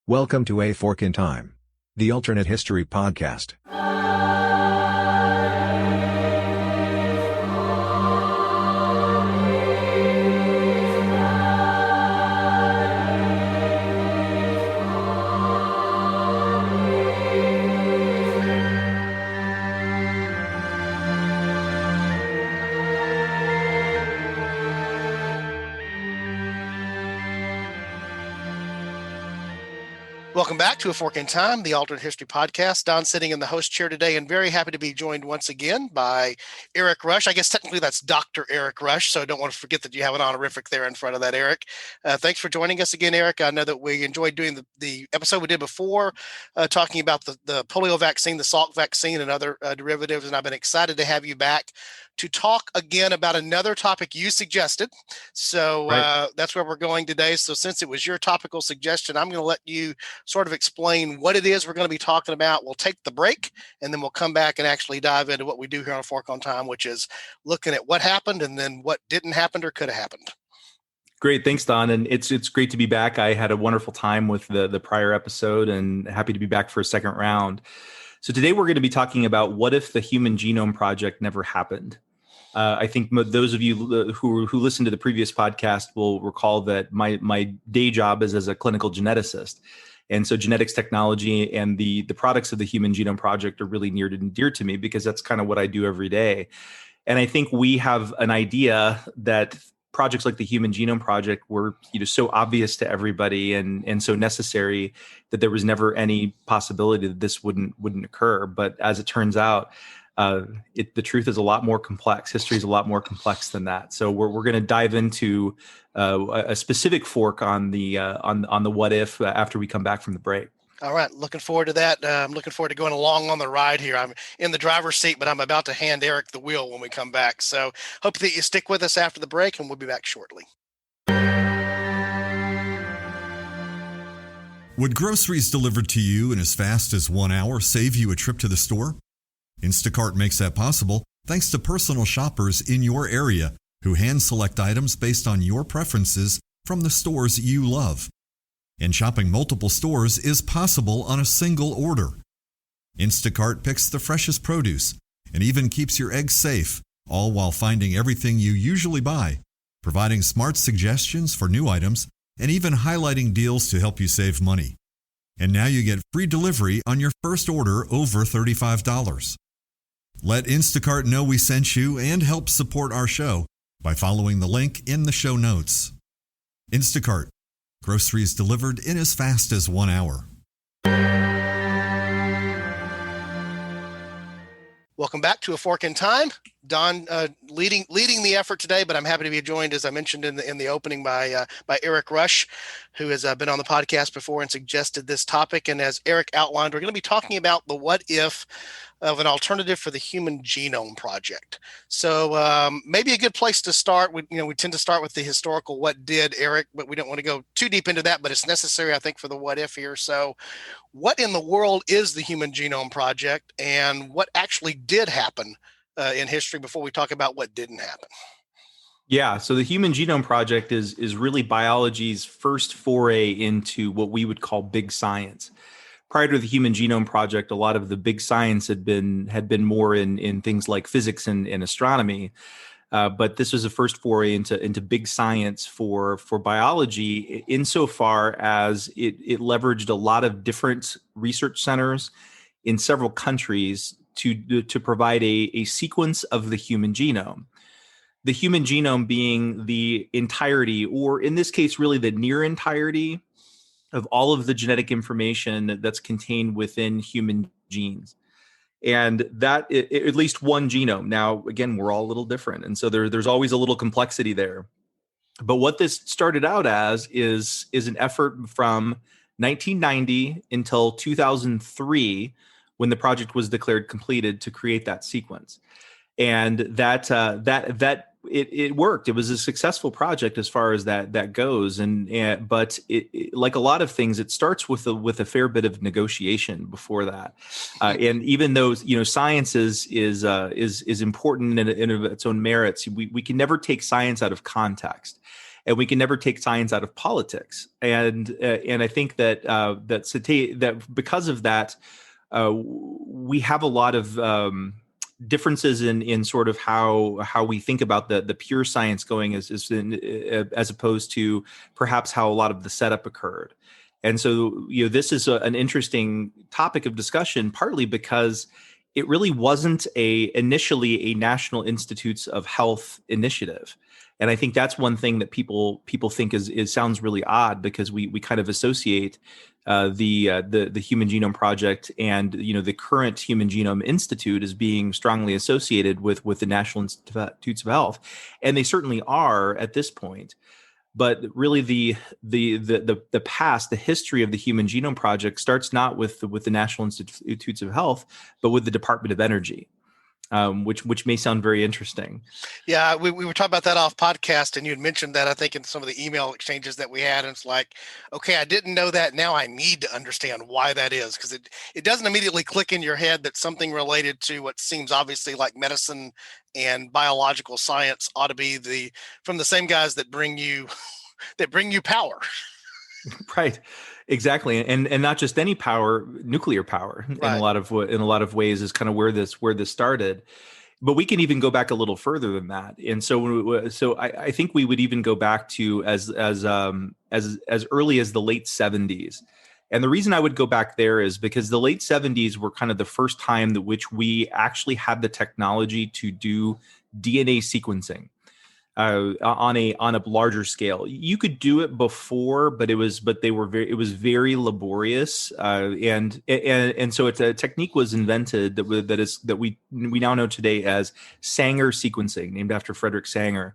Welcome to A Fork in Time, the alternate history podcast. Welcome back to A Fork in Time, the alternate history podcast. Don sitting in the host chair today and very happy to be joined once again by Eric Rush. I guess technically that's Dr. Eric Rush, so I don't want to forget that you have an honorific there in front of that, Eric. Thanks for joining us again, Eric. I know that we enjoyed doing the episode we did before, talking about the polio vaccine, the Salk vaccine, and other derivatives, and I've been excited to have you back to talk again about another topic you suggested. So That's where we're going today. So since it was your topical suggestion, I'm going to let you sort of explain what it is we're going to be talking about. We'll take the break and then we'll come back and actually dive into what we do here on A Fork on Time, which is looking at what happened and then what didn't happen or could have happened. Great. Thanks, Don. And it's great to be back. I had a wonderful time with the prior episode and happy to be back for a second round. So today we're going to be talking about what if the Human Genome Project never happened. I think those of you who listened to the previous podcast will recall that my day job is as a clinical geneticist. And so genetics technology and the products of the Human Genome Project are really near and dear to me because that's kind of what I do every day. And I think we have an idea that projects like the Human Genome Project were so obvious to everybody and so necessary that there was never any possibility that this wouldn't occur. But as it turns out, the truth is a lot more complex. History is a lot more complex than that. So we're going to dive into a specific fork on the what if after we come back from the break. All right. Looking forward to that. I'm looking forward to going along on the ride here. I'm in the driver's seat, but I'm about to hand Eric the wheel when we come back. So hope that you stick with us after the break and we'll be back shortly. Would groceries delivered to you in as fast as 1 hour save you a trip to the store? Instacart makes that possible thanks to personal shoppers in your area who hand-select items based on your preferences from the stores you love. And shopping multiple stores is possible on a single order. Instacart picks the freshest produce and even keeps your eggs safe, all while finding everything you usually buy, providing smart suggestions for new items, and even highlighting deals to help you save money. And now you get free delivery on your first order over $35. Let Instacart know we sent you and help support our show by following the link in the show notes. Instacart. Groceries delivered in as fast as 1 hour. Welcome back to A Fork in Time. Don leading the effort today, but I'm happy to be joined, as I mentioned in the opening, by Eric Rush, who has been on the podcast before and suggested this topic. And as Eric outlined, we're going to be talking about the what if of an alternative for the Human Genome Project. So maybe a good place to start. We tend to start with the historical what did, Eric, but we don't want to go too deep into that, but it's necessary, I think, for the what if here. So what in the world is the Human Genome Project and what actually did happen in history before we talk about what didn't happen? Yeah, so the Human Genome Project is really biology's first foray into what we would call big science. Prior to the Human Genome Project, a lot of the big science had been more in things like physics and astronomy, but this was the first foray into big science for biology, insofar as it leveraged a lot of different research centers in several countries to provide a sequence of the human genome. The human genome being the entirety, or in this case, really the near entirety of all of the genetic information that's contained within human genes. And that at least one genome. Now, again, we're all a little different. And so there's always a little complexity there. But what this started out as is an effort from 1990 until 2003, when the project was declared completed, to create that sequence. And that it worked. It was a successful project as far as that goes. But it, like a lot of things, it starts with a fair bit of negotiation before that. And even though science is important in its own merits, we can never take science out of context. and we can never take science out of politics. And I think that because of that, we have a lot of differences in sort of how we think about the pure science going as opposed to perhaps how a lot of the setup occurred. And so, this is an interesting topic of discussion, partly because it really wasn't initially a National Institutes of Health initiative. And I think that's one thing that people think is sounds really odd, because we kind of associate the Human Genome Project and the current Human Genome Institute as being strongly associated with the National Institutes of Health, and they certainly are at this point. But really, the past, the history of the Human Genome Project starts not with the National Institutes of Health, but with the Department of Energy, which may sound very interesting. Yeah, we were talking about that off podcast, and you had mentioned that, I think, in some of the email exchanges that we had. And it's like, okay, I didn't know that. Now I need to understand why that is, because it doesn't immediately click in your head that something related to what seems obviously like medicine and biological science ought to be from the same guys that bring you power. Right, exactly, and not just any power, nuclear power, Right. in a lot of ways is kind of where this started. But we can even go back a little further than that, and so I think we would even go back to as early as the late 70s. And the reason I would go back there is because the late 70s were kind of the first time that which we actually had the technology to do DNA sequencing on a larger scale. You could do it before, but it was very laborious, and so a technique was invented that we now know today as Sanger sequencing, named after Frederick Sanger.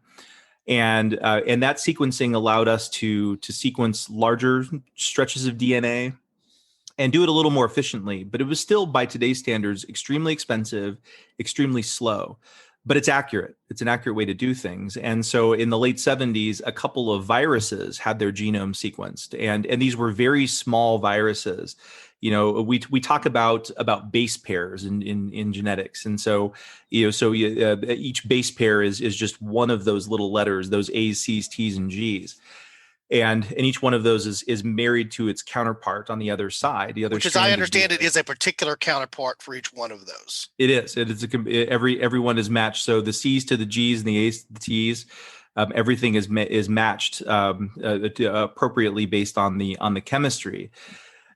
And that sequencing allowed us to sequence larger stretches of DNA and do it a little more efficiently. But it was still, by today's standards, extremely expensive, extremely slow. But it's accurate. It's an accurate way to do things. And so in the late 70s, a couple of viruses had their genome sequenced. And these were very small viruses. We talk about base pairs in genetics. And so, each base pair is just one of those little letters, those A's, C's, T's, and G's. And each one of those is married to its counterpart on the other side. Which, as I understand, it is a particular counterpart for each one of those. It is. Everyone is matched. So the C's to the G's and the A's to the T's, everything is matched appropriately based on the chemistry.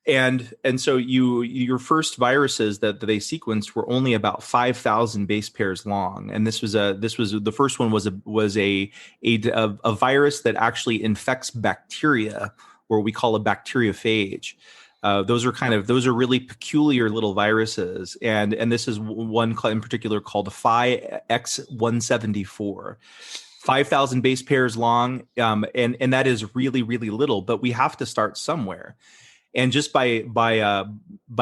And so your first viruses that they sequenced were only about 5,000 base pairs long, and this was the first one was a virus that actually infects bacteria, or we call a bacteriophage. Those are really peculiar little viruses, and this is one in particular called Phi X174. 5,000 base pairs long, and that is really, really little, but we have to start somewhere. And just by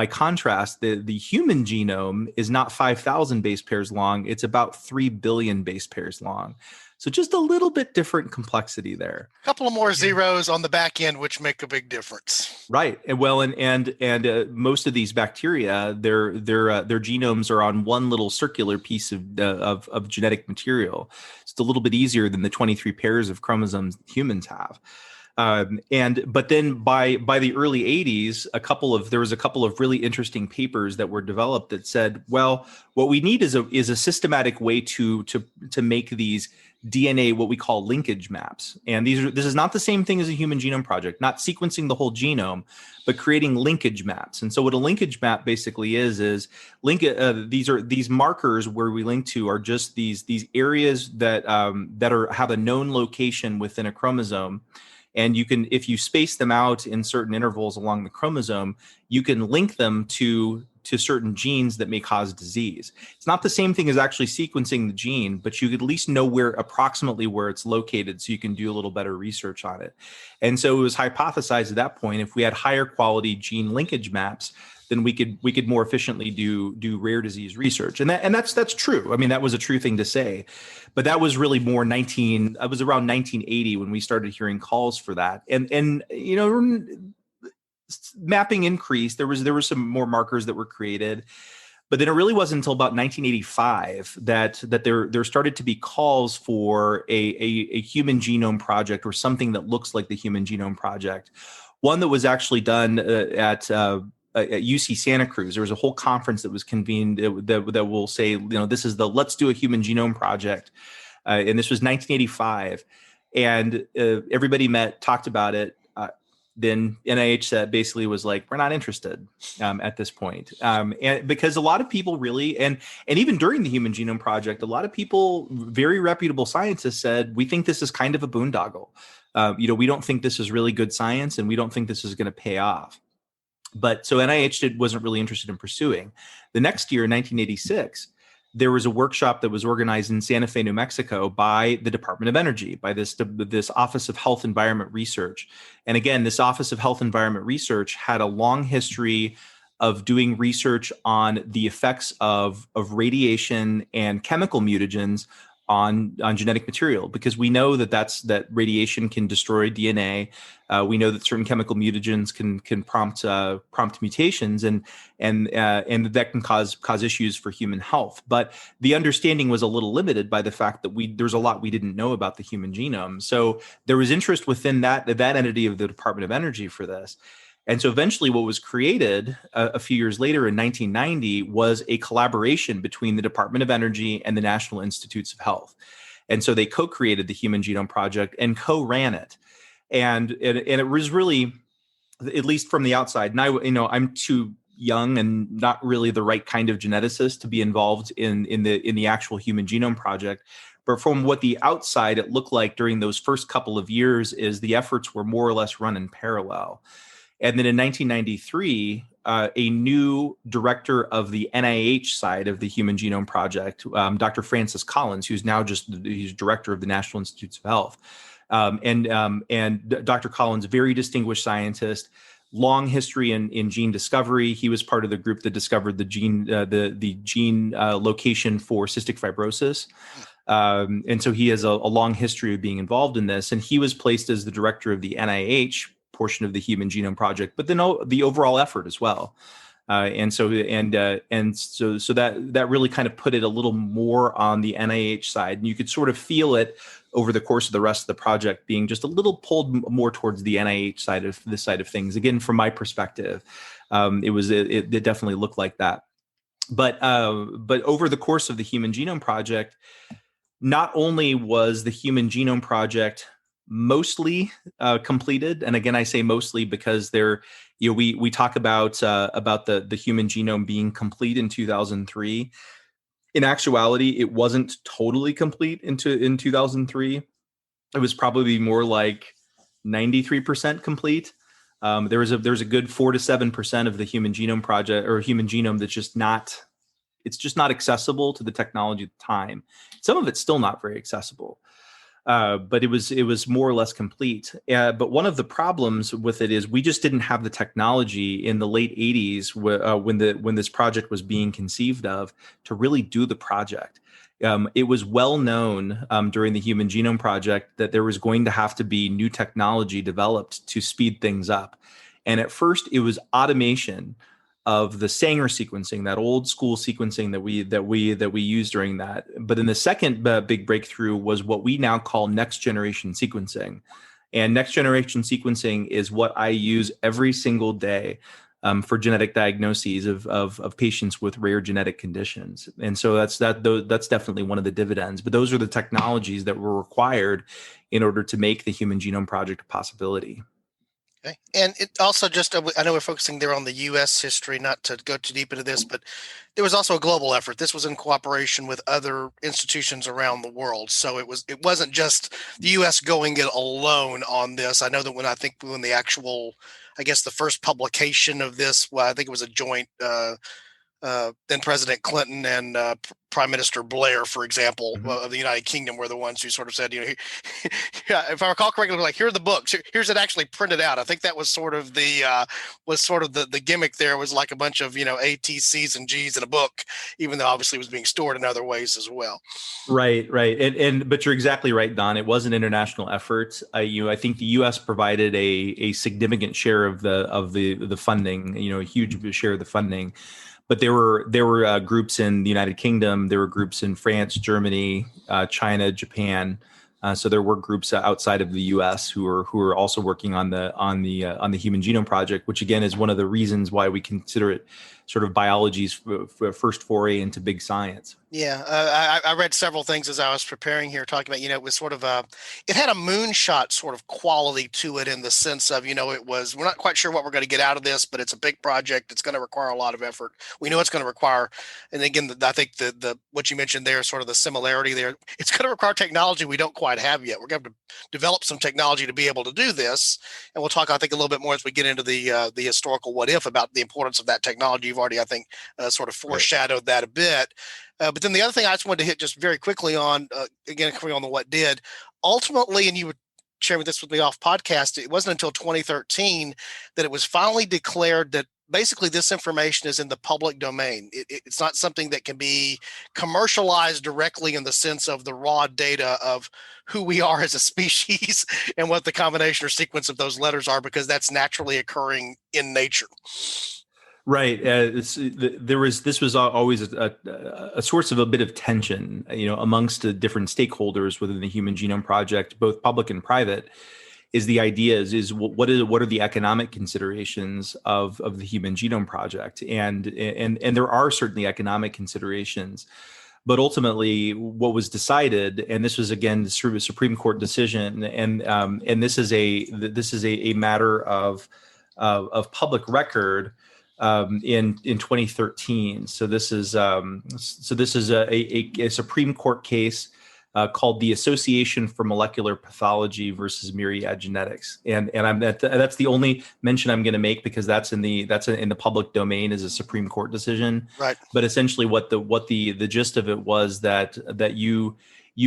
contrast, the human genome is not 5,000 base pairs long. It's about 3 billion base pairs long. So just a little bit different complexity there. A couple of more zeros on the back end, which make a big difference. Right. And most of these bacteria, their genomes are on one little circular piece of genetic material. It's a little bit easier than the 23 pairs of chromosomes humans have. But then by the early 80s, there was a couple of really interesting papers that were developed that said, well, what we need is a systematic way to make these DNA, what we call linkage maps. And this is not the same thing as a Human Genome Project, not sequencing the whole genome, but creating linkage maps. And so what a linkage map basically is these markers where we link to are just these areas that have a known location within a chromosome. And you can, if you space them out in certain intervals along the chromosome, you can link them to certain genes that may cause disease. It's not the same thing as actually sequencing the gene, but you could at least know approximately where it's located, so you can do a little better research on it. And so it was hypothesized at that point, if we had higher quality gene linkage maps, then we could more efficiently do rare disease research. And that's true. I mean, that was a true thing to say. But that was really more it was around 1980 when we started hearing calls for that. And mapping increased. There was some more markers that were created. But then it really wasn't until about 1985 that there started to be calls for a Human Genome Project, or something that looks like the Human Genome Project. One that was actually done at UC Santa Cruz. There was a whole conference that was convened that will say, this is the Let's Do a Human Genome Project. And this was 1985. And everybody met, talked about it. Then NIH said, basically was like, we're not interested at this point. And because a lot of people really, and even during the Human Genome Project, a lot of people, very reputable scientists, said, we think this is kind of a boondoggle. We don't think this is really good science, and we don't think this is going to pay off. But so NIH wasn't really interested in pursuing. The next year, in 1986, there was a workshop that was organized in Santa Fe, New Mexico, by the Department of Energy, by this Office of Health Environment Research. And again, this Office of Health Environment Research had a long history of doing research on the effects of radiation and chemical mutagens on genetic material, because we know that radiation can destroy DNA. We know that certain chemical mutagens can prompt mutations, and that can cause issues for human health. But the understanding was a little limited by the fact that there's a lot we didn't know about the human genome. So there was interest within that entity of the Department of Energy for this. And so eventually what was created a few years later in 1990 was a collaboration between the Department of Energy and the National Institutes of Health. And so they co-created the Human Genome Project and co-ran it. And it was really, at least from the outside, and I'm too young and not really the right kind of geneticist to be involved in the actual Human Genome Project. But from what the outside it looked like during those first couple of years is the efforts were more or less run in parallel. And then in 1993, a new director of the NIH side of the Human Genome Project, Dr. Francis Collins, who's now he's director of the National Institutes of Health. And Dr. Collins, very distinguished scientist, long history in gene discovery. He was part of the group that discovered the gene location for cystic fibrosis. And so he has a long history of being involved in this. And he was placed as the director of the NIH portion of the Human Genome Project, but then the overall effort as well. So that really kind of put it a little more on the NIH side, and you could sort of feel it over the course of the rest of the project being just a little pulled more towards the NIH side of things. Again, from my perspective, it definitely looked like that. But over the course of the Human Genome Project, not only was the Human Genome Project mostly completed, and again I say mostly because we talk about the human genome being complete in 2003. In actuality, it wasn't totally complete in 2003. It was probably more like 93% complete. There's a good 4 to 7% of the Human Genome Project or human genome that's just not accessible to the technology at the time. Some of it's still not very accessible. But it was more or less complete. But one of the problems with it is we just didn't have the technology in the late 80s when this project was being conceived of to really do the project. It was well known during the Human Genome Project that there was going to have to be new technology developed to speed things up. And at first it was automation of the Sanger sequencing, that old school sequencing that we used during that. But then the second big breakthrough was what we now call next generation sequencing. And next generation sequencing is what I use every single day for genetic diagnoses of patients with rare genetic conditions. And so that's definitely one of the dividends. But those are the technologies that were required in order to make the Human Genome Project a possibility. Okay. And it also just, I know we're focusing there on the U.S. history, not to go too deep into this, but there was also a global effort. This was in cooperation with other institutions around the world. So it wasn't just the U.S. going it alone on this. I know that when the actual, I guess the first publication of this, well, I think it was a joint, then President Clinton and Prime Minister Blair, for example, of the United Kingdom, were the ones who sort of said, yeah, if I recall correctly, like, here are the books. Here's it actually printed out. I think that was sort of the gimmick. There was like a bunch of A, T, C's, and G's in a book, even though obviously it was being stored in other ways as well. Right. But you're exactly right, Don. It was an international effort. I think the U.S. provided a significant share of the funding. A huge share of the funding. But there were groups in the United Kingdom, there were groups in France, Germany, China, Japan. So there were groups outside of the U.S. who are also working on the Human Genome Project, which again is one of the reasons why we consider it sort of biology's first foray into big science. Yeah, I read several things as I was preparing here, talking about, it was sort of it had a moonshot sort of quality to it, in the sense of, we're not quite sure what we're going to get out of this, but it's a big project. It's going to require a lot of effort. We know it's going to require, and again, I think the what you mentioned there, sort of the similarity there, it's going to require technology we don't quite have yet. We're going to develop some technology to be able to do this. And we'll talk, I think, a little bit more as we get into the historical what if about the importance of that technology. You've already, I think, sort of foreshadowed that a bit. But then the other thing I just wanted to hit just very quickly on, again, coming on the what did, ultimately, and you were sharing this with me off podcast, it wasn't until 2013 that it was finally declared that basically this information is in the public domain. It's not something that can be commercialized directly in the sense of the raw data of who we are as a species and what the combination or sequence of those letters are, because that's naturally occurring in nature. Right. This was always a source of a bit of tension, amongst the different stakeholders within the Human Genome Project, both public and private. Is the idea is what are the economic considerations of the Human Genome Project, and there are certainly economic considerations, but ultimately what was decided, and this was again a Supreme Court decision, and this is a matter of public record. In 2013, so this is a Supreme Court case called the Association for Molecular Pathology versus Myriad Genetics, and that's the only mention I'm going to make, because that's in the public domain as a Supreme Court decision. Right. But essentially, what the gist of it was that you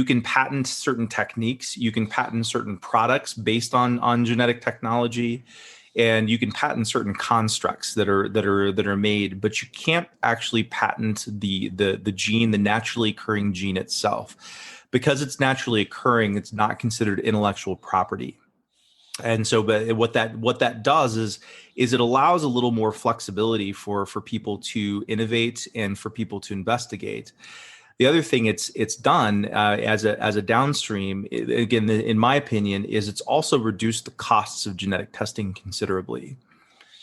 can patent certain techniques, you can patent certain products based on genetic technology, and you can patent certain constructs that are made, but you can't actually patent the gene, the naturally occurring gene itself, because it's naturally occurring. It's not considered intellectual property, and so, but what that does is it allows a little more flexibility for people to innovate and for people to investigate. The other thing it's done as a downstream, again, in my opinion, is it's also reduced the costs of genetic testing considerably.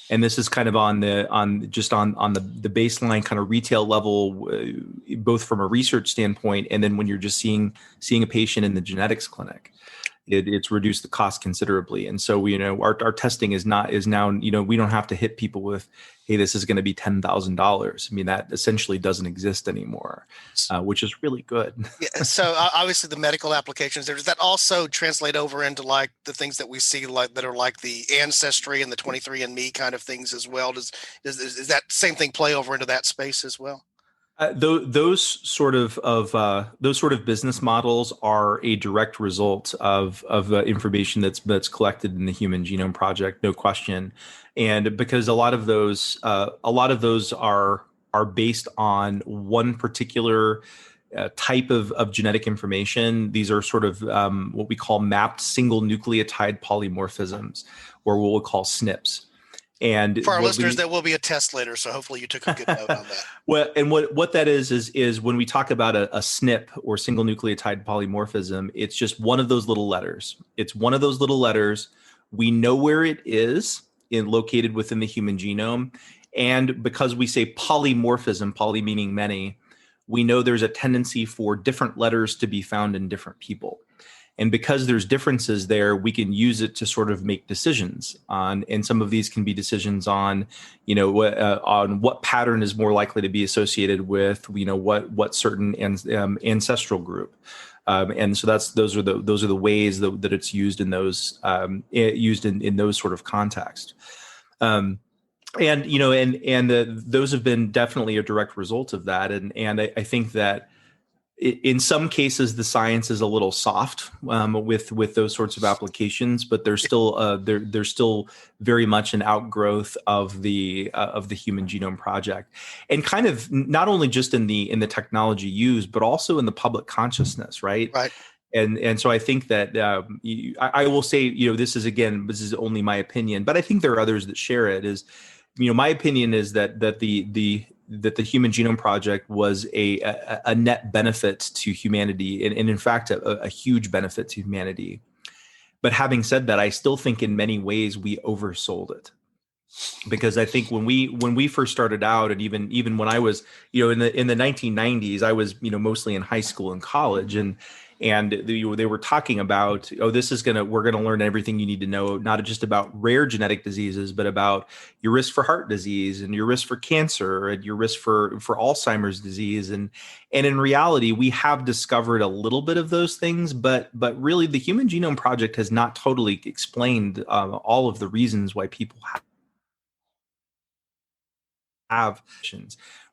And this is kind of on the baseline kind of retail level, both from a research standpoint, and then when you're just seeing a patient in the genetics clinic. It's reduced the cost considerably, and so our testing is now we don't have to hit people with, hey, this is going to be $10,000. I mean, that essentially doesn't exist anymore, which is really good. Yeah, so obviously the medical applications there, does that also translate over into like the things that we see that are like the Ancestry and the 23andMe kind of things as well? Does that same thing play over into that space as well? Those sort of business models are a direct result of information that's collected in the Human Genome Project, no question, and because a lot of those are based on one particular type of genetic information. These are sort of what we call mapped single nucleotide polymorphisms, or what we'll call SNPs. And for our listeners, there will be a test later, so hopefully you took a good note on that. Well, and what that is when we talk about a SNP, or single nucleotide polymorphism, it's just one of those little letters. It's one of those little letters. We know where it is located within the human genome, and because we say polymorphism, poly meaning many, we know there's a tendency for different letters to be found in different people. And because there's differences there, we can use it to sort of make decisions on, and some of these can be decisions on, on what pattern is more likely to be associated with, what certain ancestral group. And so those are the ways that it's used in those in those sort of contexts. Those have been definitely a direct result of that. And I think that in some cases, the science is a little soft with those sorts of applications, but there's still very much an outgrowth of the Human Genome Project, and kind of not only just in the technology used, but also in the public consciousness, right? Right. And so I think that I will say, this is only my opinion, but I think there are others that share it. My opinion is that the Human Genome Project was a net benefit to humanity, and in fact, a huge benefit to humanity. But having said that, I still think in many ways we oversold it. Because I think when we first started out, and even when I was, in the 1990s, I was, mostly in high school and college, and they were talking about, we're gonna learn everything you need to know, not just about rare genetic diseases, but about your risk for heart disease and your risk for cancer and your risk for Alzheimer's disease, and in reality, we have discovered a little bit of those things, but really, the Human Genome Project has not totally explained all of the reasons why people have.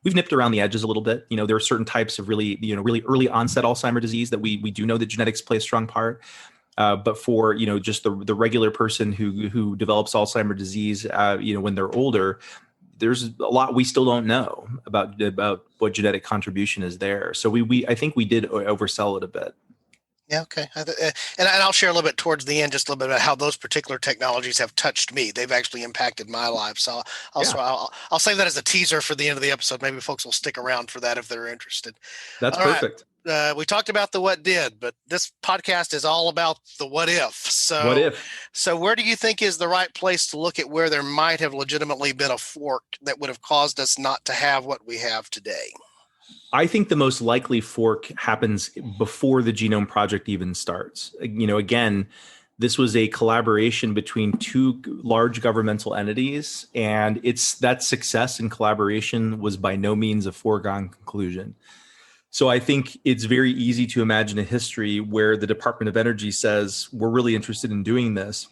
We've nipped around the edges a little bit. There are certain types of really early onset Alzheimer's disease that we do know that genetics play a strong part. But for, just the regular person who develops Alzheimer's disease, when they're older, there's a lot we still don't know about what genetic contribution is there. So I think we did oversell it a bit. Yeah, okay. And I'll share a little bit towards the end, just a little bit about how those particular technologies have touched me. They've actually impacted my life. So I'll save that as a teaser for the end of the episode. Maybe folks will stick around for that if they're interested. That's all perfect. Right. We talked about the what did, but this podcast is all about the what if. So what if? So where do you think is the right place to look at where there might have legitimately been a fork that would have caused us not to have what we have today? I think the most likely fork happens before the Genome Project even starts. Again, this was a collaboration between two large governmental entities, and that success in collaboration was by no means a foregone conclusion. So I think it's very easy to imagine a history where the Department of Energy says, we're really interested in doing this.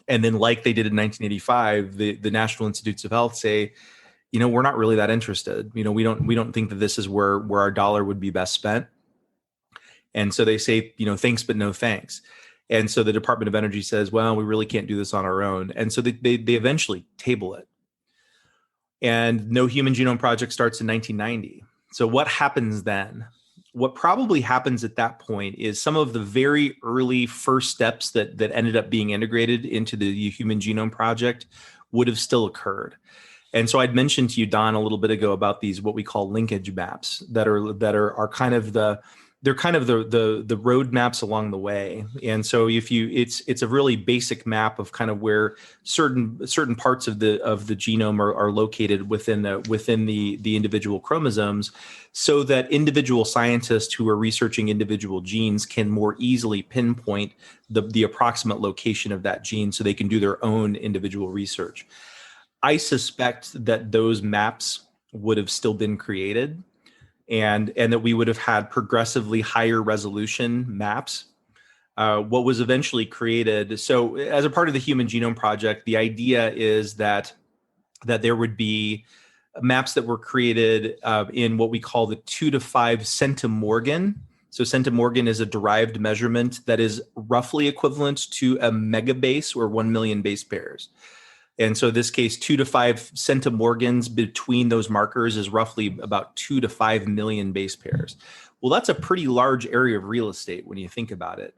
And then like they did in 1985, the National Institutes of Health say, we're not really that interested. We don't think that this is where our dollar would be best spent. And so they say, thanks, but no thanks. And so the Department of Energy says, well, we really can't do this on our own. And so they eventually table it. And no Human Genome Project starts in 1990. So what happens then? What probably happens at that point is some of the very early first steps that ended up being integrated into the Human Genome Project would have still occurred. And so I'd mentioned to you, Don, a little bit ago about these what we call linkage maps that are kind of the road maps along the way. And so it's a really basic map of kind of where certain parts of the genome are located within the individual chromosomes, so that individual scientists who are researching individual genes can more easily pinpoint the approximate location of that gene, so they can do their own individual research. I suspect that those maps would have still been created, and that we would have had progressively higher resolution maps. What was eventually created. So as a part of the Human Genome Project, the idea is that there would be maps that were created in what we call the 2 to 5 centimorgan. So centimorgan is a derived measurement that is roughly equivalent to a megabase, or 1 million base pairs. And so in this case, 2 to 5 centimorgans between those markers is roughly about 2 to 5 million base pairs. Well, that's a pretty large area of real estate when you think about it.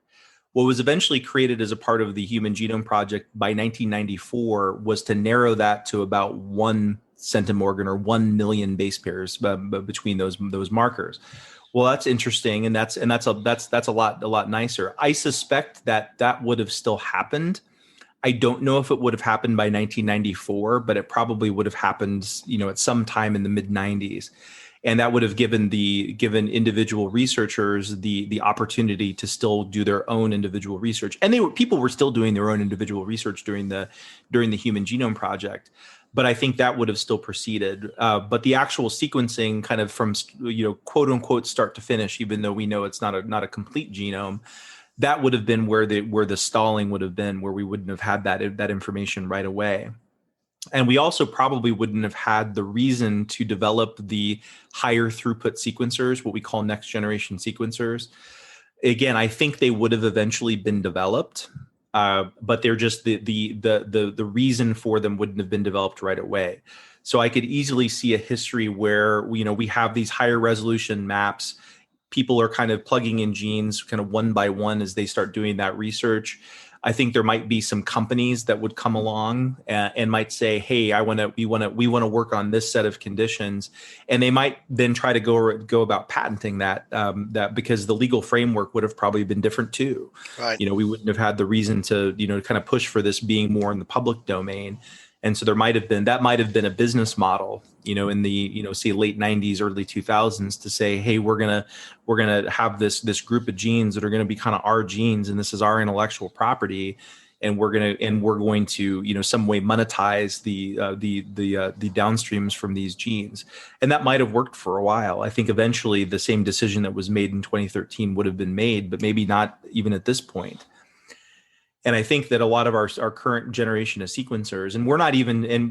What was eventually created as a part of the Human Genome Project by 1994 was to narrow that to about 1 centimorgan, or 1 million base pairs between those markers. Well, that's interesting, and that's a lot nicer. I suspect that would have still happened. I don't know if it would have happened by 1994, but it probably would have happened, at some time in the mid 90s. And that would have given individual researchers the opportunity to still do their own individual research. And people were still doing their own individual research during the Human Genome Project. But I think that would have still proceeded. But the actual sequencing, kind of from quote unquote start to finish, even though we know it's not a complete genome, that would have been where the stalling would have been, where we wouldn't have had that information right away. And we also probably wouldn't have had the reason to develop the higher throughput sequencers, what we call next generation sequencers. Again, I think they would have eventually been developed, but they're just the reason for them wouldn't have been developed right away. So I could easily see a history where we have these higher resolution maps. People are kind of plugging in genes kind of one by one as they start doing that research. I think there might be some companies that would come along and might say, "Hey, we want to work on this set of conditions," and they might then try to go about patenting that because the legal framework would have probably been different too. Right. We wouldn't have had the reason to kind of push for this being more in the public domain. And so that might have been a business model, in the, say late 90s, early 2000s to say, hey, we're going to have this group of genes that are going to be kind of our genes. And this is our intellectual property. And we're going to, some way monetize the downstreams from these genes. And that might have worked for a while. I think eventually the same decision that was made in 2013 would have been made, but maybe not even at this point. And I think that a lot of our current generation of sequencers, and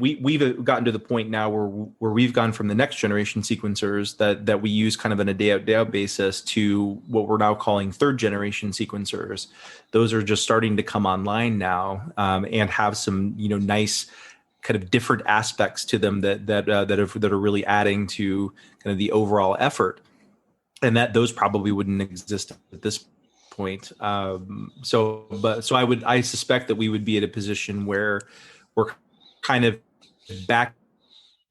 we've gotten to the point now where we've gone from the next generation sequencers that we use kind of on a day out basis to what we're now calling third generation sequencers. Those are just starting to come online now and have some nice kind of different aspects to them that are really adding to kind of the overall effort, and that those probably wouldn't exist at this point. I suspect that we would be at a position where we're kind of back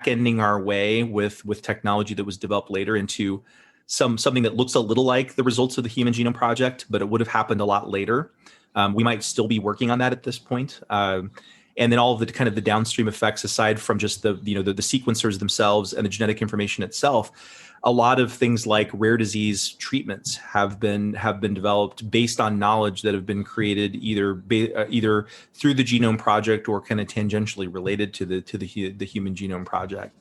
ending our way with technology that was developed later into something that looks a little like the results of the Human Genome Project, but it would have happened a lot later. We might still be working on that at this point. And then all of the kind of the downstream effects, aside from just the sequencers themselves and the genetic information itself, a lot of things like rare disease treatments have been developed based on knowledge that have been created either through the Genome Project or kind of tangentially related to the Human Genome Project,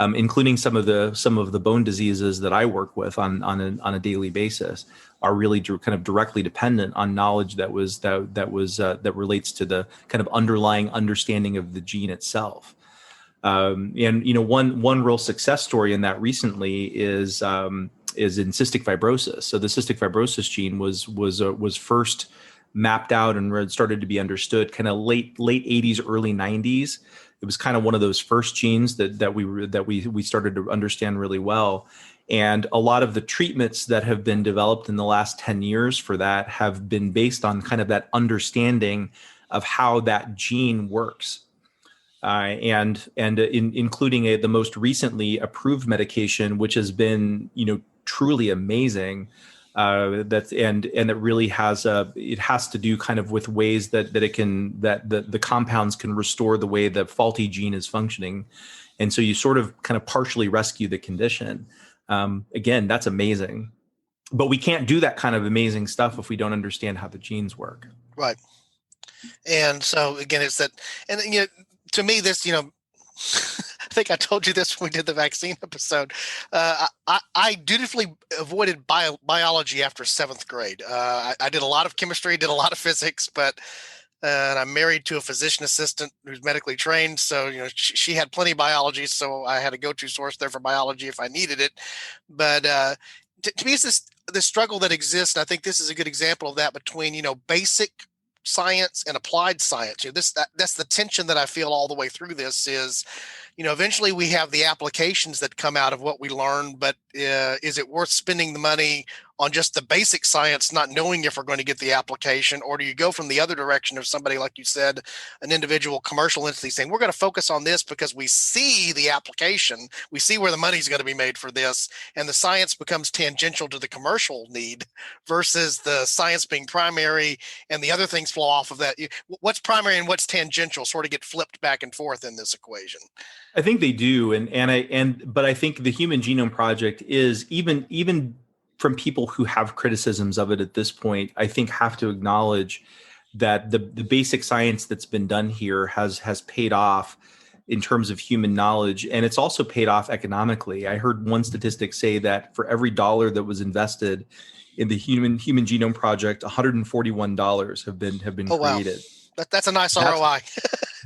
including some of the bone diseases that I work with on a daily basis are really kind of directly dependent on knowledge that relates to the kind of underlying understanding of the gene itself. One real success story in that recently is in cystic fibrosis. So the cystic fibrosis gene was first mapped out and started to be understood kind of late 80s, early 90s. It was kind of one of those first genes that we started to understand really well. And a lot of the treatments that have been developed in the last 10 years for that have been based on kind of that understanding of how that gene works. Including the most recently approved medication, which has been truly amazing. That really has it has to do kind of with ways that the compounds can restore the way the faulty gene is functioning, and so you sort of kind of partially rescue the condition. Again, that's amazing, but we can't do that kind of amazing stuff if we don't understand how the genes work. Right. And so again, it's that, and to me, this, I think I told you this when we did the vaccine episode. I dutifully avoided biology after seventh grade. I did a lot of chemistry, did a lot of physics, but and I'm married to a physician assistant who's medically trained. So, she had plenty of biology. So I had a go-to source there for biology if I needed it. But to me, it's this struggle that exists. And I think this is a good example of that between, basic science and applied science. That's the tension that I feel all the way through this is, eventually we have the applications that come out of what we learn, but is it worth spending the money on just the basic science, not knowing if we're going to get the application, or do you go from the other direction of somebody, like you said, an individual commercial entity saying, we're going to focus on this because we see the application, we see where the money's going to be made for this, and the science becomes tangential to the commercial need versus the science being primary and the other things flow off of that. What's primary and what's tangential sort of get flipped back and forth in this equation. I think they do, but I think the Human Genome Project is even from people who have criticisms of it at this point, I think have to acknowledge that the basic science that's been done here has paid off in terms of human knowledge, and it's also paid off economically. I heard one statistic say that for every dollar that was invested in the Human Genome Project, $141 have been created. Wow. That's a nice ROI.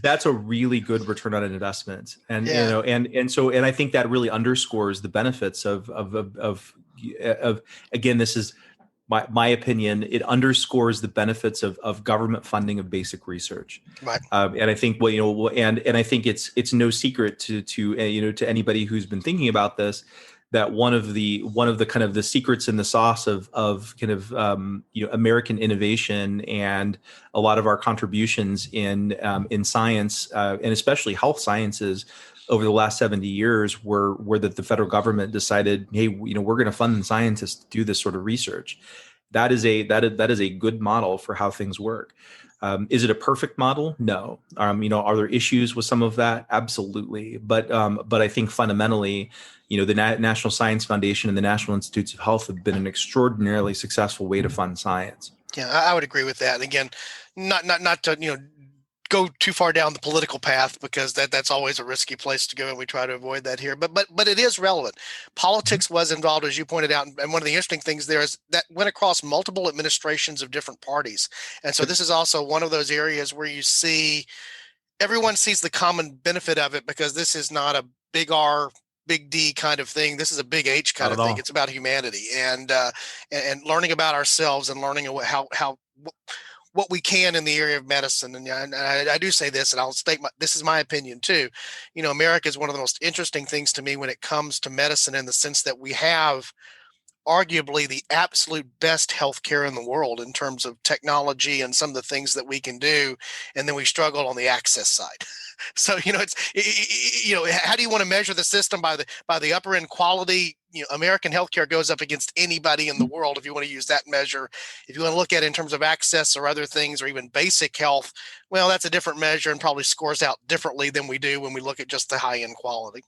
That's a really good return on an investment, and and I think that really underscores the benefits of again, this is my opinion. It underscores the benefits of government funding of basic research, right? And I think and I think it's no secret to anybody who's been thinking about this that one of the kind of the secrets in the sauce of kind of American innovation and a lot of our contributions in science and especially health sciences over the last 70 years were that the federal government decided, hey, we're going to fund scientists to do this sort of research. That is a good model for how things work. Is it a perfect model? No. Are there issues with some of that? Absolutely. But I think fundamentally, the National Science Foundation and the National Institutes of Health have been an extraordinarily successful way to fund science. Yeah, I would agree with that. And again, not to go too far down the political path, because that's always a risky place to go, and we try to avoid that here. But it is relevant. Politics was involved, as you pointed out, and one of the interesting things there is that went across multiple administrations of different parties. And so this is also one of those areas where you see everyone sees the common benefit of it, because this is not a big R, big D kind of thing. This is a big H kind of thing. It's about humanity and learning about ourselves and learning what we can in the area of medicine. And I do say this, and I'll state this is my opinion too. America is one of the most interesting things to me when it comes to medicine, in the sense that we have arguably the absolute best healthcare in the world in terms of technology and some of the things that we can do. And then we struggle on the access side. So, how do you want to measure the system by the upper end quality? American healthcare goes up against anybody in the world, if you want to use that measure. If you want to look at it in terms of access or other things, or even basic health, well, that's a different measure and probably scores out differently than we do when we look at just the high end quality.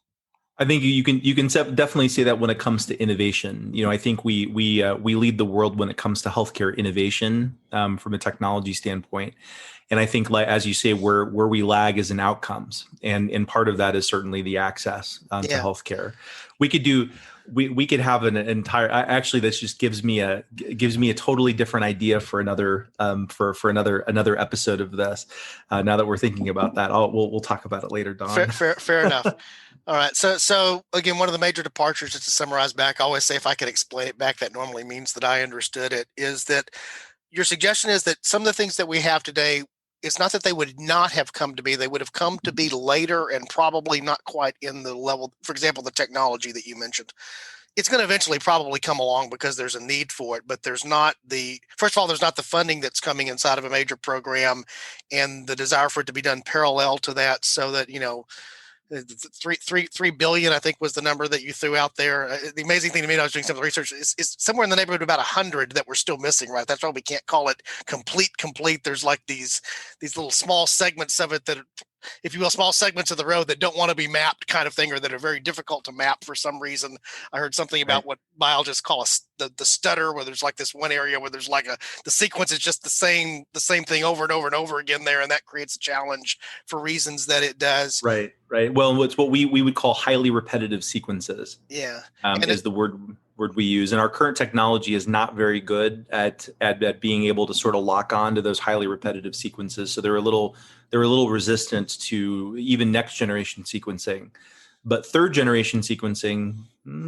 I think you can definitely say that when it comes to innovation. I think we lead the world when it comes to healthcare innovation from a technology standpoint. And I think, as you say, where we lag is in outcomes, and part of that is certainly the access to healthcare. We could have an entire. Actually, this just gives me a totally different idea for another another episode of this. Now that we're thinking about that, we'll talk about it later, Don. Fair enough. All right. So again, one of the major departures, just to summarize back, I always say, if I could explain it back, that normally means that I understood it, is that your suggestion is that some of the things that we have today, it's not that they would not have come to be, they would have come to be later and probably not quite in the level. For example, the technology that you mentioned, it's going to eventually probably come along because there's a need for it, but there's not first of all, there's not the funding that's coming inside of a major program and the desire for it to be done parallel to that, so that, $3 billion, I think, was the number that you threw out there. The amazing thing to me, I was doing some of the research, is somewhere in the neighborhood of about 100 that we're still missing, right? That's why we can't call it complete. There's like these little small segments of it that, if you will, small segments of the road that don't want to be mapped, kind of thing, or that are very difficult to map for some reason. I heard something about what biologists call the stutter, where there's like this one area where there's like the sequence is just the same thing over and over and over again there, and that creates a challenge for reasons that it does. Right. Well, it's what we would call highly repetitive sequences. Yeah, is the word we use, and our current technology is not very good at being able to sort of lock on to those highly repetitive sequences. So they're a little resistant to even next generation sequencing. But third generation sequencing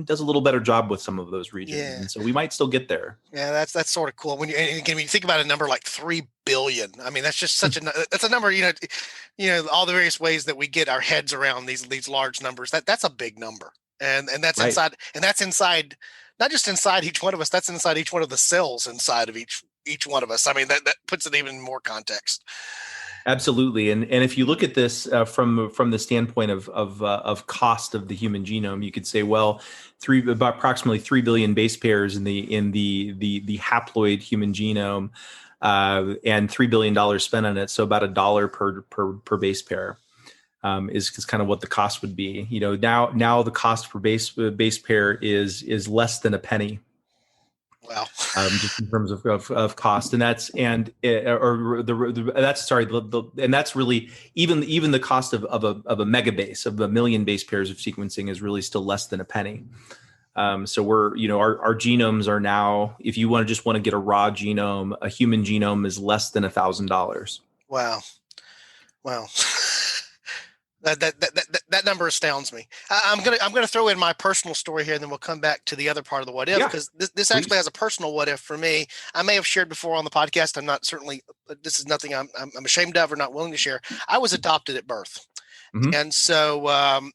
does a little better job with some of those regions. Yeah. And so we might still get there. Yeah, that's sort of cool. When you think about a number like 3 billion, I mean, that's just such that's a number, all the various ways that we get our heads around these large numbers, that's a big number. And that's right. inside, not just inside each one of us, that's inside each one of the cells inside of each one of us. I mean, that puts it even more context. Absolutely, and if you look at this from the standpoint of cost of the human genome, you could say, well, about approximately 3 billion base pairs in the haploid human genome, and $3 billion spent on it, so about $1 per base pair is kind of what the cost would be. Now the cost per base pair is less than a penny. Wow. Just in terms of cost, and that's really even the cost of a megabase, of 1 million base pairs of sequencing, is really still less than a penny. So our genomes are now, if you want to get a raw genome, a human genome is less than $1,000. Wow. That number astounds me. I'm gonna throw in my personal story here, and then we'll come back to the other part of the what if, because this actually has a personal what if for me. I may have shared before on the podcast. I'm not certainly. This is nothing I'm ashamed of or not willing to share. I was adopted at birth, Mhm. And so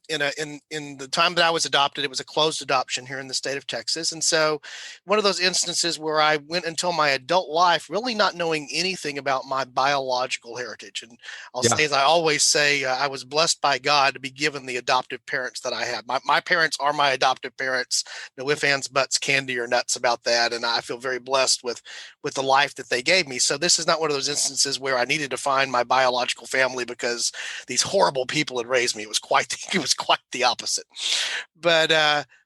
in the time that I was adopted, it was a closed adoption here in the state of Texas. And so one of those instances where I went until my adult life really not knowing anything about my biological heritage. And I'll Yeah. say, as I always say, I was blessed by God to be given the adoptive parents that I had. My parents are my adoptive parents. No ifs, ands, buts, candy or nuts about that. And I feel very blessed with the life that they gave me. So this is not one of those instances where I needed to find my biological family because these horrible people had raised me. It was quite the opposite. But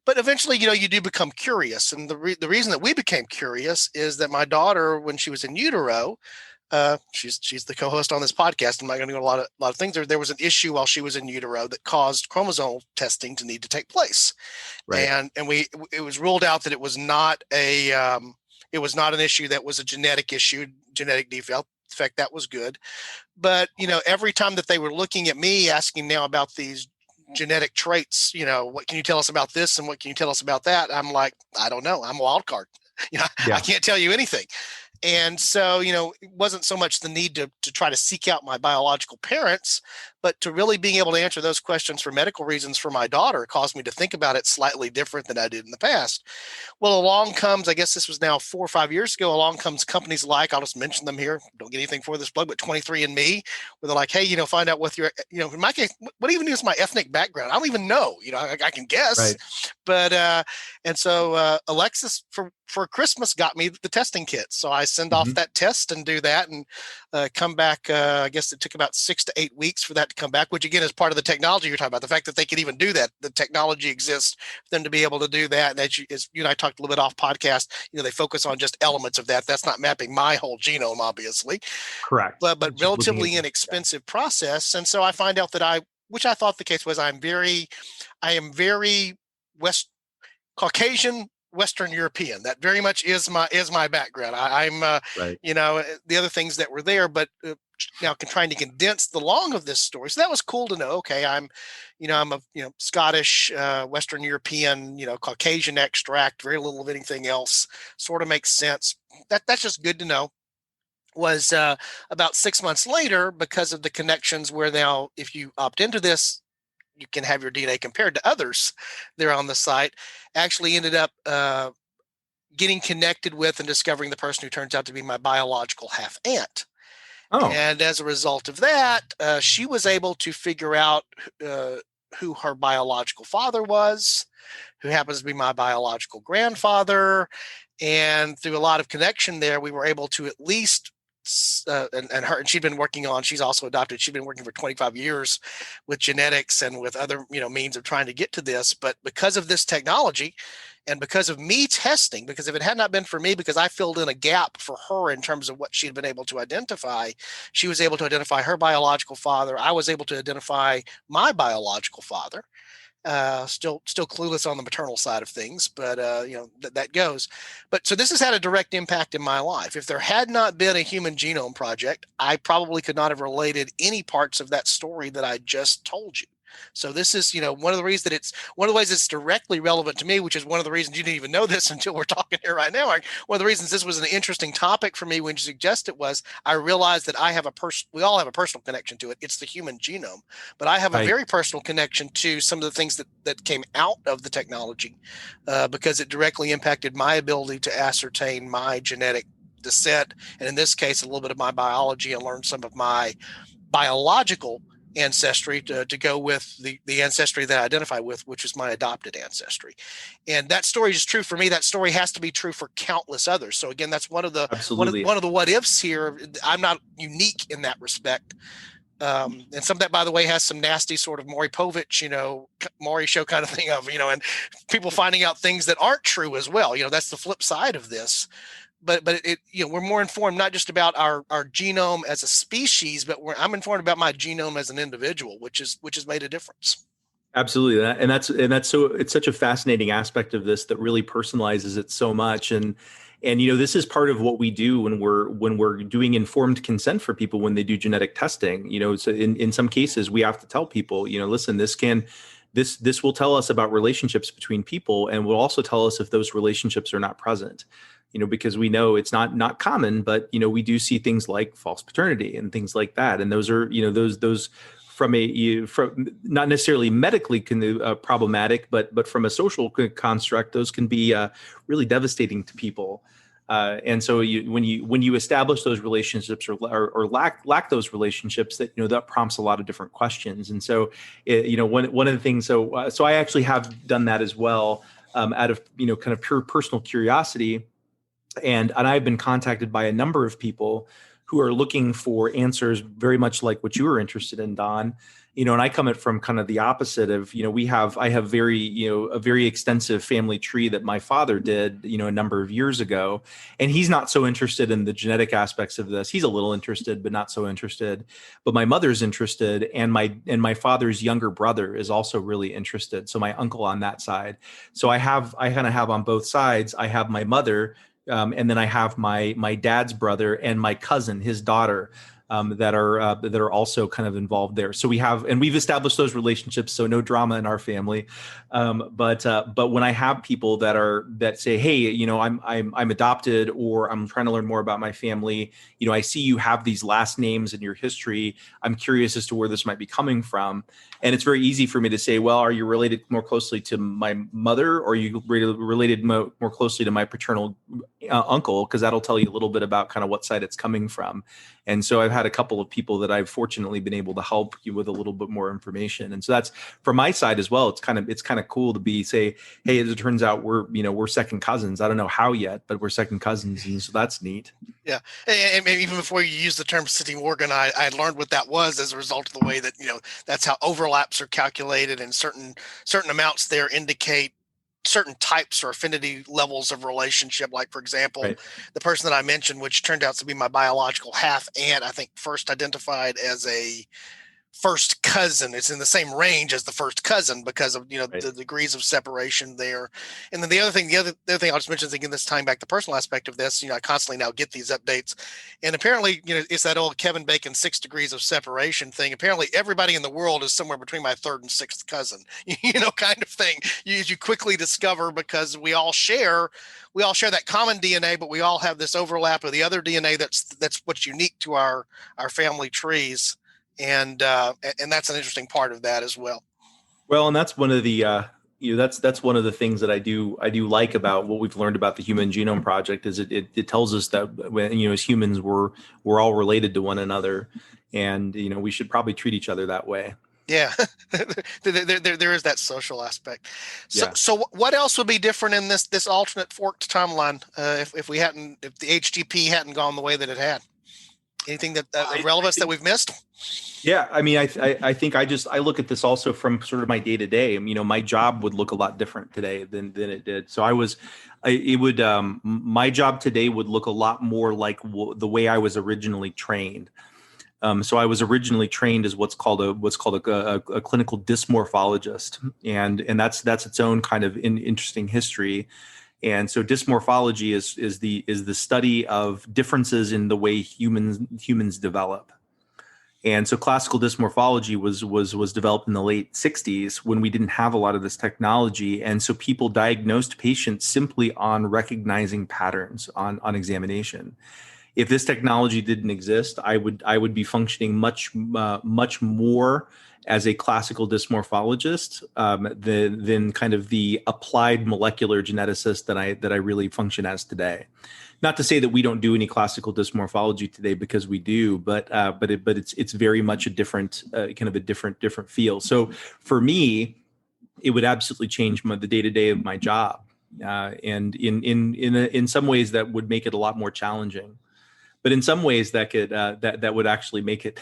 eventually, you do become curious, and the reason that we became curious is that my daughter, when she was in utero, she's the co-host on this podcast. I'm not going to go a lot of things. There was an issue while she was in utero that caused chromosomal testing to need to take place, Right. and it was ruled out that it was not an issue that was a genetic issue, genetic defect. In fact, that was good. But, every time that they were looking at me asking now about these genetic traits, what can you tell us about this? And what can you tell us about that? I'm like, I don't know. I'm a wild card. I Yeah. can't tell you anything. And so, it wasn't so much the need to try to seek out my biological parents, but to really being able to answer those questions for medical reasons for my daughter caused me to think about it slightly different than I did in the past. Well, along comes, I guess this was now 4 or 5 years ago, along comes companies like, I'll just mention them here, don't get anything for this plug, but 23andMe, where they're like, hey, find out what your, in my case, what even is my ethnic background? I don't even know, I can guess. Right. But, and so Alexis for Christmas got me the testing kit. So I send off Mhm. that test and do that and come back. I guess it took about 6 to 8 weeks for that to come back, which again is part of the technology you're talking about. The fact that they could even do that, the technology exists for them to be able to do that. And as you and I talked a little bit off podcast, they focus on just elements of that. That's not mapping my whole genome, obviously, Correct. but Just looking relatively at inexpensive process. And so I find out that which I thought the case was, I am very West Caucasian, Western European. That very much is my background. I'm right. the other things that were there, but now trying to condense the long of this story. So that was cool to know. Okay, I'm a Scottish, Western European, Caucasian extract. Very little of anything else. Sort of makes sense. That's just good to know. Was about 6 months later, because of the connections where now, if you opt into this, you can have your DNA compared to others there on the site, actually ended up getting connected with and discovering the person who turns out to be my biological half aunt. Oh, And as a result of that, she was able to figure out who her biological father was, who happens to be my biological grandfather. And through a lot of connection there, we were able to at least and she'd been working on, she's also adopted, she'd been working for 25 years with genetics and with other means of trying to get to this. But because of this technology and because of me testing, because if it had not been for me, because I filled in a gap for her in terms of what she had been able to identify, she was able to identify her biological father. I was able to identify my biological father. Still clueless on the maternal side of things, but that goes. But so this has had a direct impact in my life. If there had not been a Human Genome Project, I probably could not have related any parts of that story that I just told you. So this is, one of the reasons that one of the ways it's directly relevant to me, which is one of the reasons you didn't even know this until we're talking here right now. One of the reasons this was an interesting topic for me when you suggested was I realized that we all have a personal connection to it. It's the human genome, but I have a right. very personal connection to some of the things that came out of the technology because it directly impacted my ability to ascertain my genetic descent. And in this case, a little bit of my biology and learn some of my biological ancestry to go with the ancestry that I identify with, which is my adopted ancestry. And that story is true for me. That story has to be true for countless others. So again, that's one of the Absolutely. one of the what ifs here. I'm not unique in that respect. And some of that, by the way, has some nasty sort of Maury Povich, Maury show kind of thing of, and people finding out things that aren't true as well. That's the flip side of this. But we're more informed not just about our genome as a species, but I'm informed about my genome as an individual, which has made a difference. Absolutely. And that's so, it's such a fascinating aspect of this that really personalizes it so much. And this is part of what we do when we're doing informed consent for people when they do genetic testing. So in some cases we have to tell people, listen, this will tell us about relationships between people, and will also tell us if those relationships are not present. Because we know it's not common, but we do see things like false paternity and things like that. And those are, those from not necessarily medically problematic, but from a social construct, those can be really devastating to people. And so when you establish those relationships or lack those relationships, that prompts a lot of different questions. And so one of the things, so I actually have done that as well, out of kind of pure personal curiosity, and I've been contacted by a number of people who are looking for answers very much like what you were interested in, Don. And I come at from kind of the opposite of, I have a very extensive family tree that my father did, a number of years ago. And he's not so interested in the genetic aspects of this. He's a little interested, but not so interested. But my mother's interested, and my father's younger brother is also really interested. So my uncle on that side. So I kind of have on both sides. I have my mother, and then I have my dad's brother and my cousin, his daughter, that are also kind of involved there. So we've established those relationships, so no drama in our family. But when I have people that say, hey, I'm adopted, or I'm trying to learn more about my family, I see you have these last names in your history. I'm curious as to where this might be coming from. And it's very easy for me to say, well, are you related more closely to my mother, or are you related more closely to my paternal uncle? Because that'll tell you a little bit about kind of what side it's coming from. And so I've had a couple of people that I've fortunately been able to help you with a little bit more information. And so that's from my side as well. It's kind of cool to say, hey, as it turns out, we're second cousins. I don't know how yet, but we're second cousins. And so that's neat. Yeah. And even before you use the term City Morgan, I learned what that was as a result of the way that, that's how overlaps are calculated, and certain amounts there indicate certain types or affinity levels of relationship. Like, for example, right, the person that I mentioned, which turned out to be my biological half aunt, I think first identified as a first cousin. It's in the same range as the first cousin because of right, the degrees of separation there. And then the other thing I'll just mention is, again, this tying back the personal aspect of this, I constantly now get these updates, and apparently it's that old Kevin Bacon 6 degrees of separation thing. Apparently everybody in the world is somewhere between my third and sixth cousin, kind of thing. You quickly discover, because we all share that common DNA, but we all have this overlap of the other DNA that's what's unique to our family trees. And that's an interesting part of that as well. Well, and that's one of the that's one of the things that I do like about what we've learned about the Human Genome Project, is it tells us that when, as humans we're all related to one another, and we should probably treat each other that way. Yeah, there is that social aspect. So what else would be different in this alternate forked timeline if the HGP hadn't gone the way that it had? Anything that relevance that we've missed? Yeah, I mean, I think I look at this also from sort of my day to day. My job would look a lot different today than it did. So my job today would look a lot more like the way I was originally trained. So I was originally trained as what's called a clinical dysmorphologist, and that's its own kind of interesting history. And so dysmorphology is the study of differences in the way humans develop. And so classical dysmorphology was developed in the late 60s, when we didn't have a lot of this technology. And so people diagnosed patients simply on recognizing patterns on examination. If this technology didn't exist, I would be functioning much more as a classical dysmorphologist than kind of the applied molecular geneticist that I really function as today. Not to say that we don't do any classical dysmorphology today, because we do, but it's very much a different kind of a different field. So for me, it would absolutely change the day-to-day of my job, and in some ways that would make it a lot more challenging. But in some ways that could that would actually make it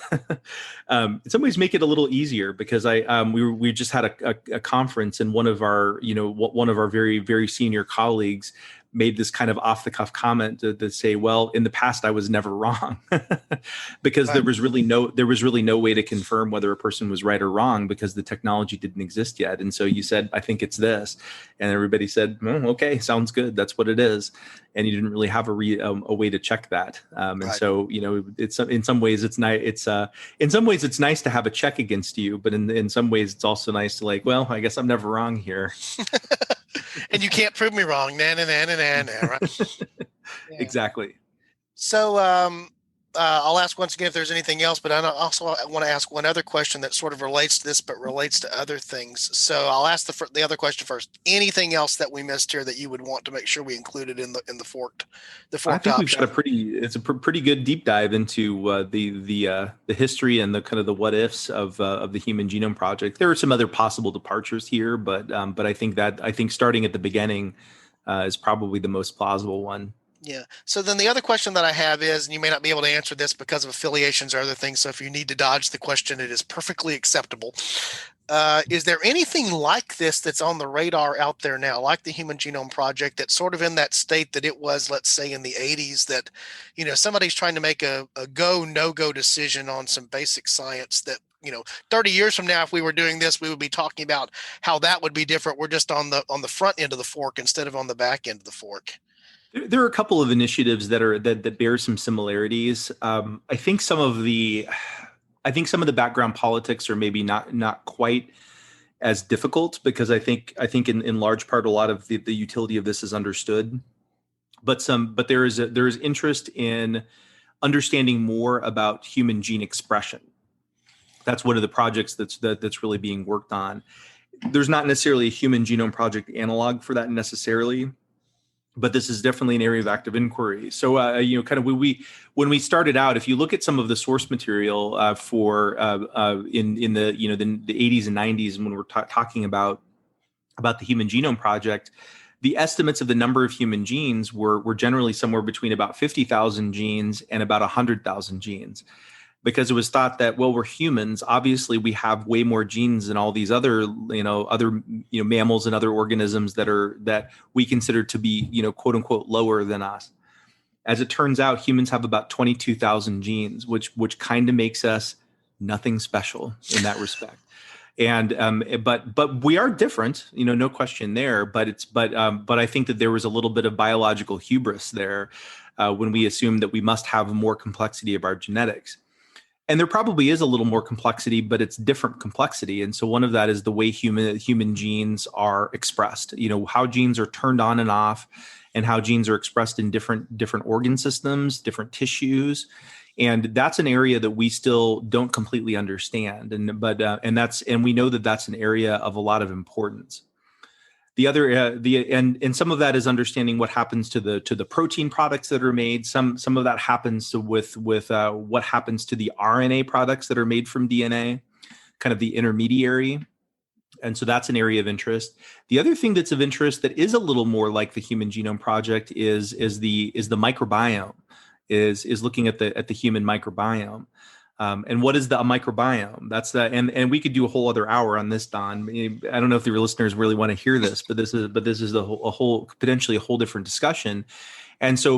in some ways make it a little easier, because we just had a conference, and one of our very, very senior colleagues made this kind of off the cuff comment to say, well, in the past I was never wrong, because there was really no way to confirm whether a person was right or wrong, because the technology didn't exist yet. And so you said, I think it's this, and everybody said, okay, sounds good, that's what it is. And you didn't really have a way to check that. And right. So it's in some ways it's nice. In some ways it's nice to have a check against you, but in some ways it's also nice to well, I guess I'm never wrong here. And you can't prove me wrong. Right? Yeah. Exactly. So I'll ask once again if there's anything else, but I also want to ask one other question that sort of relates to this, but relates to other things. So I'll ask the other question first. Anything else that we missed here that you would want to make sure we included in the forked I think we've option? got it's a pretty good deep dive into the history and the kind of the what ifs of the Human Genome Project. There are some other possible departures here, but I think starting at the beginning is probably the most plausible one. Yeah. So then the other question that I have is, and you may not be able to answer this because of affiliations or other things. So if you need to dodge the question, it is perfectly acceptable. Is there anything like this that's on the radar out there now, like the Human Genome Project, that's sort of in that state that it was, let's say, in the 80s, that, somebody's trying to make a go, no-go decision on some basic science that, 30 years from now, if we were doing this, we would be talking about how that would be different. We're just on the front end of the fork instead of on the back end of the fork. There are a couple of initiatives that bear some similarities. I think some of the background politics are maybe not quite as difficult, because I think in large part a lot of the utility of this is understood. But there is interest in understanding more about human gene expression. That's one of the projects that's really being worked on. There's not necessarily a Human Genome Project analog for that necessarily, but this is definitely an area of active inquiry. So, kind of when we started out, if you look at some of the source material for in the the 80s and 90s, when we're talking about the Human Genome Project, the estimates of the number of human genes were generally somewhere between about 50,000 genes and about 100,000 genes. Because it was thought that, well, we're humans. Obviously, we have way more genes than all these other mammals and other organisms that we consider to be, quote unquote, lower than us. As it turns out, humans have about 22,000 genes, which kind of makes us nothing special in that respect. And but we are different, no question there. But I think that there was a little bit of biological hubris there when we assumed that we must have more complexity of our genetics. And there probably is a little more complexity, but it's different complexity. And so one of that is the way human genes are expressed, how genes are turned on and off, and how genes are expressed in different organ systems, different tissues. And that's an area that we still don't completely understand. And we know that that's an area of a lot of importance. The other and some of that is understanding what happens to the protein products that are made. Some of that happens with what happens to the RNA products that are made from DNA, kind of the intermediary. And so that's an area of interest. The other thing that's of interest that is a little more like the Human Genome Project is the microbiome, is looking at the human microbiome. And what is the microbiome? That's and we could do a whole other hour on this, Don. I don't know if the listeners really want to hear this, but this is potentially a whole different discussion. And so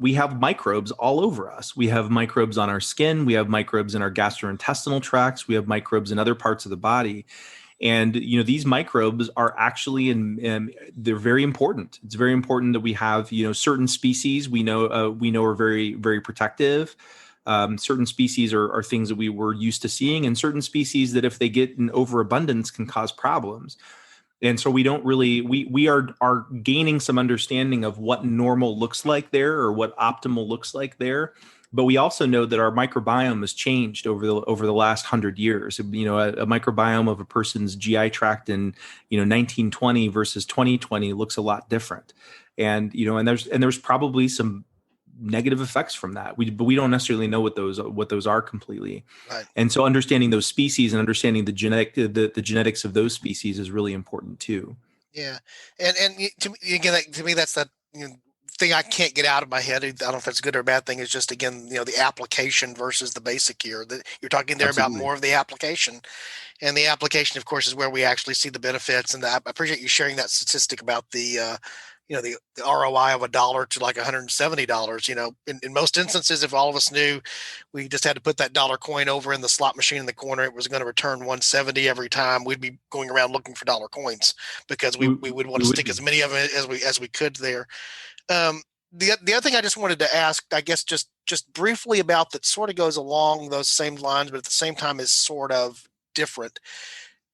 we have microbes all over us. We have microbes on our skin. We have microbes in our gastrointestinal tracts. We have microbes in other parts of the body. And these microbes are actually they're very important. It's very important that we have certain species we know are very, very protective. Certain species are things that we were used to seeing, and certain species that if they get in overabundance can cause problems. And so we don't really we are gaining some understanding of what normal looks like there, or what optimal looks like there. But we also know that our microbiome has changed over the last 100 years. A microbiome of a person's GI tract in 1920 versus 2020 looks a lot different. And there's probably some negative effects from that. But we don't necessarily know what those are completely. Right. And so understanding those species and understanding the genetics of those species is really important too. Yeah. And to me, that's that thing I can't get out of my head. I don't know if that's a good or a bad thing. Is just, again, the application versus the basic here. That you're talking there Absolutely. about more of the application. And the application, of course, is where we actually see the benefits. And I appreciate you sharing that statistic about the ROI of $1 to like $170. In most instances, if all of us knew we just had to put that dollar coin over in the slot machine in the corner, it was going to return 170 every time, we'd be going around looking for dollar coins, because we would want to stick as many of them as we could there. The other thing I just wanted to ask, I guess, just briefly about, that sort of goes along those same lines, but at the same time is sort of different,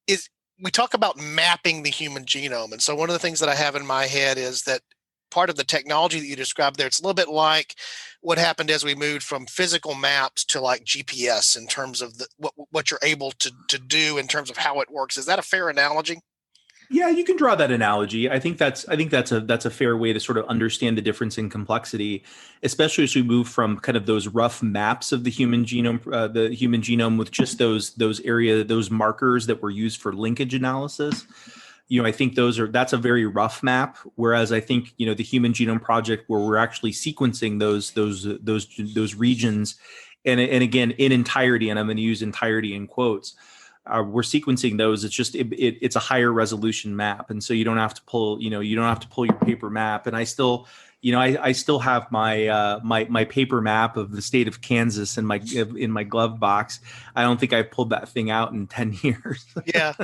is we talk about mapping the human genome. And so one of the things that I have in my head is that part of the technology that you described there, it's a little bit like what happened as we moved from physical maps to like GPS in terms of what you're able to do in terms of how it works. Is that a fair analogy? Yeah, you can draw that analogy. I think that's a fair way to sort of understand the difference in complexity, especially as we move from kind of those rough maps of the human genome with just those markers that were used for linkage analysis. I think that's a very rough map. Whereas I think, the Human Genome Project, where we're actually sequencing those regions, and again in entirety, and I'm going to use entirety in quotes. We're sequencing those. It's just it's a higher resolution map, and so you don't have to pull your paper map. And I still have my paper map of the state of Kansas in my glove box. I don't think I pulled that thing out in 10 years. Yeah.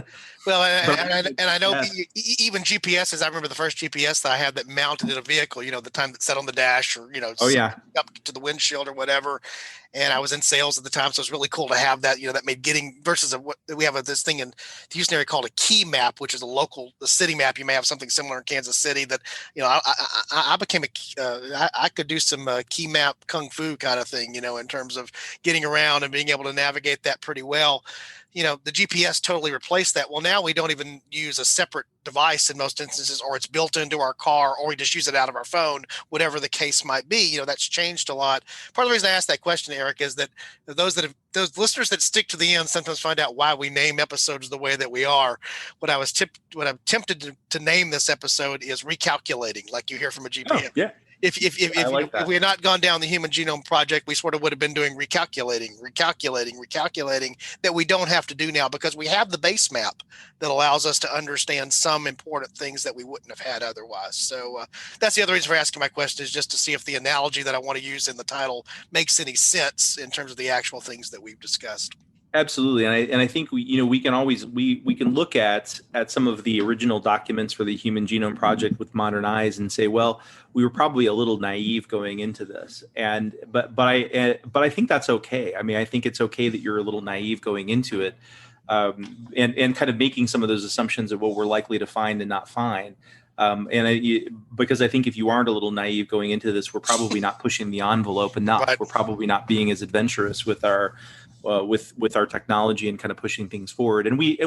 Well, and I know yes. even GPSs. I remember the first GPS that I had that mounted in a vehicle. The time that sat on the dash, or Oh yeah, up to the windshield or whatever. And I was in sales at the time, so it's really cool to have that. That made getting versus what we have this thing in the Houston area called a key map, which is the city map. You may have something similar in Kansas City. That I became I could do some key map kung fu kind of thing. In terms of getting around and being able to navigate that pretty well. The GPS totally replaced that. Well, now we don't even use a separate device in most instances, or it's built into our car, or we just use it out of our phone, whatever the case might be. That's changed a lot. Part of the reason I asked that question, Eric, is that those listeners that stick to the end sometimes find out why we name episodes the way that we are. What I'm tempted to name this episode is Recalculating, like you hear from a GPS. Oh, yeah. If we had not gone down the Human Genome Project, we sort of would have been doing recalculating that we don't have to do now, because we have the base map that allows us to understand some important things that we wouldn't have had otherwise. So that's the other reason for asking my question, is just to see if the analogy that I want to use in the title makes any sense in terms of the actual things that we've discussed. Absolutely, and I think we can look at some of the original documents for the Human Genome Project with modern eyes and say, well, we were probably a little naive going into this, but I think that's okay. I mean, I think it's okay that you're a little naive going into it, and kind of making some of those assumptions of what we're likely to find and not find. Because I think if you aren't a little naive going into this, we're probably not pushing the envelope enough. Right. We're probably not being as adventurous with our technology and kind of pushing things forward. And we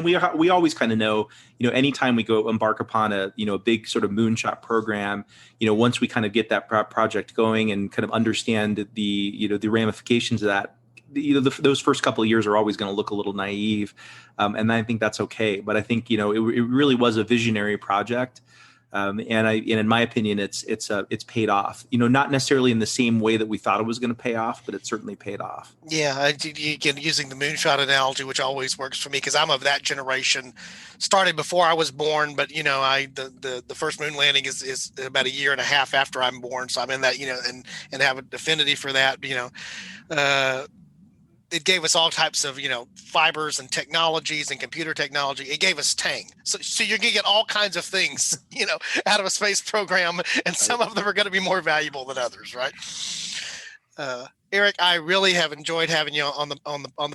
always kind of know, anytime we go embark upon a big sort of moonshot program, once we kind of get that project going and kind of understand the ramifications of that, those first couple of years are always going to look a little naive, and I think that's okay. But I think it really was a visionary project. And in my opinion, it's paid off. Not necessarily in the same way that we thought it was going to pay off, but it certainly paid off. Yeah, again, using the moonshot analogy, which always works for me because I'm of that generation. Started before I was born, but the first moon landing is about a year and a half after I'm born, so I'm in that and have an affinity for that. It gave us all types of, fibers and technologies and computer technology. It gave us Tang. So you're going to get all kinds of things, out of a space program, and some of them are going to be more valuable than others, right? Eric, I really have enjoyed having you on the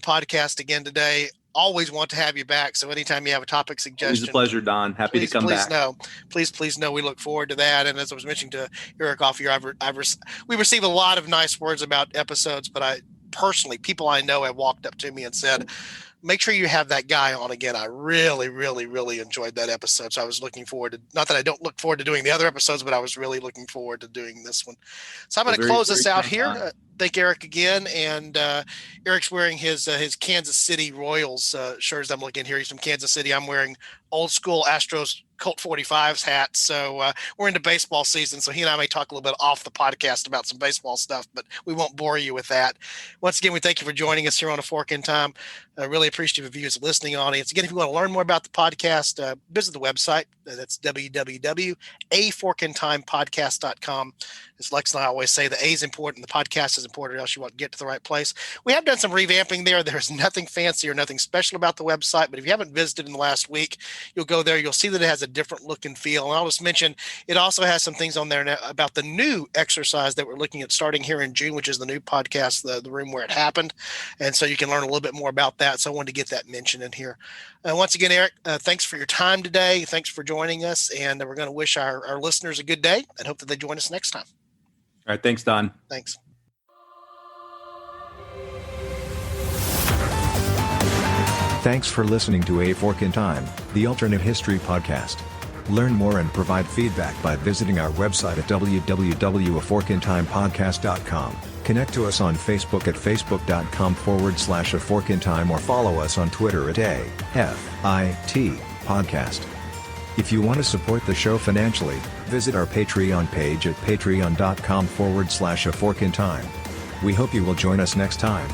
podcast again today. Always want to have you back. So anytime you have a topic suggestion, it's a pleasure, Don. Happy to come back. Please know we look forward to that. And as I was mentioning to Eric off here, we receive a lot of nice words about episodes, but personally, people I know have walked up to me and said, make sure you have that guy on again. I really, really, really enjoyed that episode. So I was looking forward to, not that I don't look forward to doing the other episodes, but I was really looking forward to doing this one. So I'm going to close this out here. Thank Eric again. And Eric's wearing his Kansas City Royals shirt as I'm looking here. He's from Kansas City. I'm wearing old school Astros Colt 45s hat. So we're into baseball season. So he and I may talk a little bit off the podcast about some baseball stuff, but we won't bore you with that. Once again, we thank you for joining us here on A Fork in Time. Really appreciative of you as a listening audience. Again, if you want to learn more about the podcast, visit the website. That's www.aforkintimepodcast.com. As Lex and I always say, the A is important, the podcast is important, or else you won't get to the right place. We have done some revamping there. There's nothing fancy or nothing special about the website, but if you haven't visited in the last week, you'll go there, you'll see that it has a different look and feel. And I'll just mention, it also has some things on there now about the new exercise that we're looking at starting here in June, which is the new podcast, the room where it happened. And so you can learn a little bit more about that. So I wanted to get that mentioned in here. Once again, Eric, thanks for your time today. Thanks for joining us. And we're going to wish our listeners a good day and hope that they join us next time. All right. Thanks, Don. Thanks. Thanks for listening to A Fork in Time, the alternate history podcast. Learn more and provide feedback by visiting our website at www.aforkintimepodcast.com. Connect to us on Facebook at facebook.com/aforkintime or follow us on Twitter at AFIT Podcast. If you want to support the show financially, visit our Patreon page at patreon.com/aforkintime. We hope you will join us next time.